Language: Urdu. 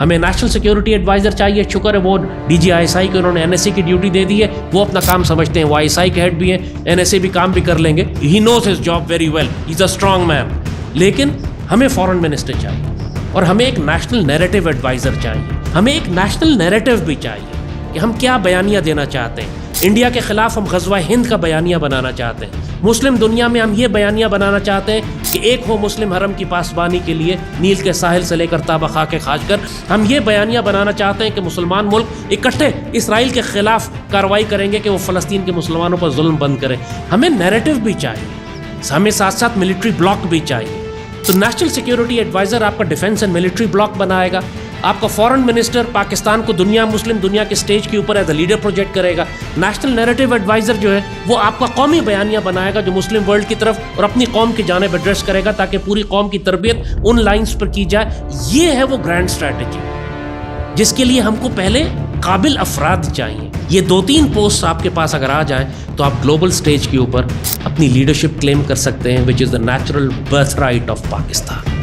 ہمیں نیشنل سیکیورٹی ایڈوائزر چاہیے، شکر ہے وہ DGISI کو انہوں نے NSA کی ڈیوٹی دے دی ہے، وہ اپنا کام سمجھتے ہیں، وہ ISI کے ہیڈ بھی ہیں، NSA بھی کام بھی کر لیں گے. He knows his job very well, he is a strong man. لیکن ہمیں فورن منسٹر چاہیے اور ہمیں ایک نیشنل نیریٹو ایڈوائزر چاہیے. ہمیں ایک نیشنل نیریٹو بھی چاہیے کہ ہم کیا بیانیہ دینا چاہتے ہیں. انڈیا کے خلاف ہم غزوہ ہند کا بیانیہ بنانا چاہتے ہیں. مسلم دنیا میں ہم یہ بیانیہ بنانا چاہتے ہیں کہ ایک ہو مسلم حرم کی پاسبانی کے لیے نیل کے ساحل سے لے کر تابہ خاک خاج کر. ہم یہ بیانیہ بنانا چاہتے ہیں کہ مسلمان ملک اکٹھے اسرائیل کے خلاف کارروائی کریں گے کہ وہ فلسطین کے مسلمانوں پر ظلم بند کریں. ہمیں نیریٹو بھی چاہیے، ہمیں ساتھ ساتھ ملٹری بلاک بھی چاہیے. تو نیشنل سیکیورٹی ایڈوائزر آپ کا ڈیفنس اینڈ ملٹری بلاک بنائے گا. آپ کا فورن منسٹر پاکستان کو مسلم دنیا کے سٹیج کے اوپر ایز اے لیڈر پروجیکٹ کرے گا. نیشنل نیریٹو ایڈوائزر جو ہے وہ آپ کا قومی بیانیہ بنائے گا جو مسلم ورلڈ کی طرف اور اپنی قوم کی جانب ایڈریس کرے گا تاکہ پوری قوم کی تربیت ان لائنز پر کی جائے. یہ ہے وہ گرینڈ اسٹریٹجی جس کے لیے ہم کو پہلے قابل افراد چاہیے. یہ 2-3 پوسٹ آپ کے پاس اگر آ جائیں تو آپ گلوبل سٹیج کے اوپر اپنی لیڈرشپ کلیم کر سکتے ہیں، which is the natural birth right of Pakistan.